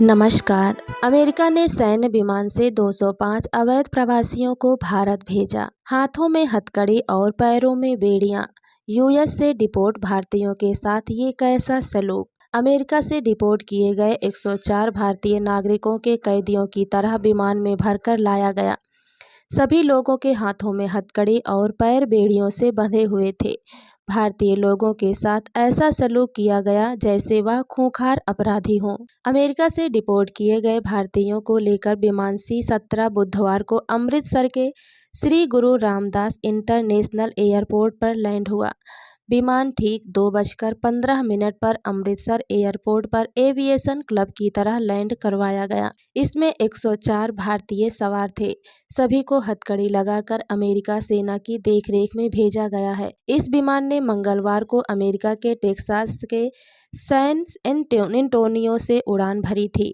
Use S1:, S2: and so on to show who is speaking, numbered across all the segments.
S1: नमस्कार। अमेरिका ने सैन्य विमान से 205 अवैध प्रवासियों को भारत भेजा। हाथों में हथकड़ी और पैरों में बेड़ियां। यूएस से डिपोर्ट भारतीयों के साथ ये कैसा सलूक। अमेरिका से डिपोर्ट किए गए 104 भारतीय नागरिकों के कैदियों की तरह विमान में भरकर लाया गया। सभी लोगों के हाथों में हथकड़ी और पैर बेड़ियों से बंधे हुए थे। भारतीय लोगों के साथ ऐसा सलूक किया गया जैसे वह खूंखार अपराधी हों। अमेरिका से डिपोर्ट किए गए भारतीयों को लेकर विमान C-17 बुधवार को अमृतसर के श्री गुरु रामदास इंटरनेशनल एयरपोर्ट पर लैंड हुआ। विमान ठीक 2:15 पर अमृतसर एयरपोर्ट पर एविएशन क्लब की तरह लैंड करवाया गया। इसमें 104 भारतीय सवार थे। सभी को हथकड़ी लगाकर अमेरिका सेना की देखरेख में भेजा गया है। इस विमान ने मंगलवार को अमेरिका के टेक्सास के सैन एंटोनियो से उड़ान भरी थी,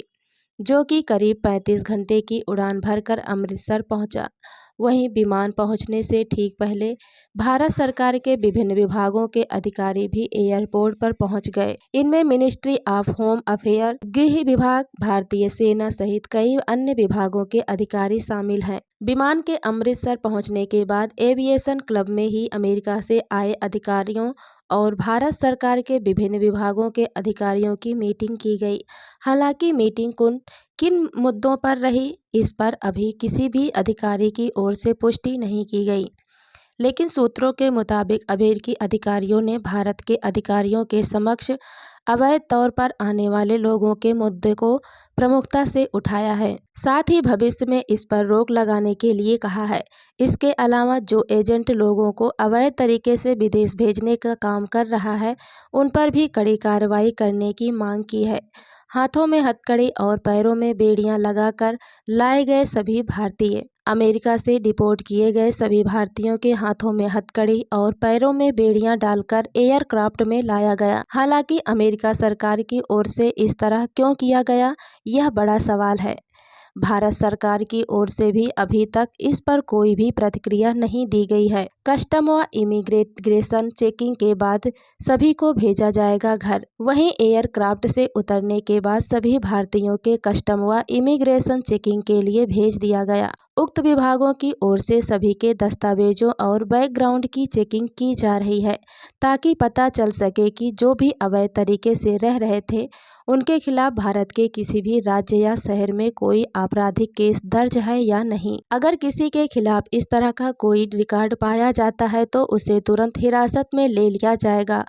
S1: जो कि करीब 35 घंटे की उड़ान भरकर अमृतसर पहुंचा। वहीं विमान पहुंचने से ठीक पहले भारत सरकार के विभिन्न विभागों के अधिकारी भी एयरपोर्ट पर पहुंच गए। इनमें मिनिस्ट्री ऑफ होम अफेयर, गृह विभाग, भारतीय सेना सहित कई अन्य विभागों के अधिकारी शामिल हैं। विमान के अमृतसर पहुंचने के बाद एविएशन क्लब में ही अमेरिका से आए अधिकारियों और भारत सरकार के विभिन्न विभागों के अधिकारियों की मीटिंग की गई। हालांकि मीटिंग किन मुद्दों पर रही, इस पर अभी किसी भी अधिकारी की ओर से पुष्टि नहीं की गई। लेकिन सूत्रों के मुताबिक अमेरिकी अधिकारियों ने भारत के अधिकारियों के समक्ष अवैध तौर पर आने वाले लोगों के मुद्दे को प्रमुखता से उठाया है। साथ ही भविष्य में इस पर रोक लगाने के लिए कहा है। इसके अलावा जो एजेंट लोगों को अवैध तरीके से विदेश भेजने का काम कर रहा है, उन पर भी कड़ी कार्रवाई करने की मांग की है। हाथों में हथकड़ी और पैरों में बेड़ियां लगाकर लाए गए सभी भारतीय। अमेरिका से डिपोर्ट किए गए सभी भारतीयों के हाथों में हथकड़ी और पैरों में बेड़ियां डालकर एयरक्राफ्ट में लाया गया। हालांकि अमेरिका सरकार की ओर से इस तरह क्यों किया गया, यह बड़ा सवाल है। भारत सरकार की ओर से भी अभी तक इस पर कोई भी प्रतिक्रिया नहीं दी गई है। कस्टम व इमिग्रेशन चेकिंग के बाद सभी को भेजा जाएगा घर। वहीं एयरक्राफ्ट से उतरने के बाद सभी भारतीयों के कस्टम व इमिग्रेशन चेकिंग के लिए भेज दिया गया। उक्त विभागों की ओर से सभी के दस्तावेजों और बैकग्राउंड की चेकिंग की जा रही है, ताकि पता चल सके कि जो भी अवैध तरीके से रह रहे थे, उनके खिलाफ भारत के किसी भी राज्य या शहर में कोई आपराधिक केस दर्ज है या नहीं। अगर किसी के खिलाफ इस तरह का कोई रिकॉर्ड पाया जाता है तो उसे तुरंत हिरासत में ले लिया जाएगा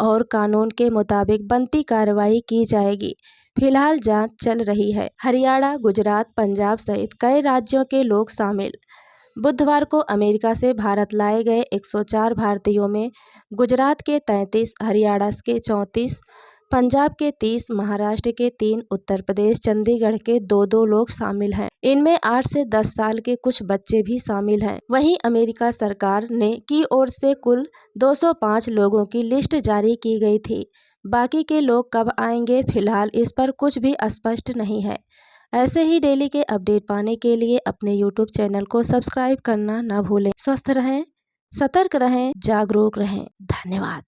S1: और कानून के मुताबिक बनती कार्रवाई की जाएगी। फिलहाल जांच चल रही है। हरियाणा, गुजरात, पंजाब सहित कई राज्यों के लोग शामिल। बुधवार को अमेरिका से भारत लाए गए 104 भारतीयों में गुजरात के 33, हरियाणा के 34, पंजाब के 30, महाराष्ट्र के 3, उत्तर प्रदेश चंडीगढ़ के 2 लोग शामिल हैं। इनमें 8 से 10 साल के कुछ बच्चे भी शामिल हैं। वहीं अमेरिका सरकार की ओर से कुल 205 लोगों की लिस्ट जारी की गई थी। बाकी के लोग कब आएंगे, फिलहाल इस पर कुछ भी स्पष्ट नहीं है। ऐसे ही डेली के अपडेट पाने के लिए अपने YouTube चैनल को सब्सक्राइब करना न भूलें। स्वस्थ रहें, सतर्क रहें, जागरूक रहें। धन्यवाद।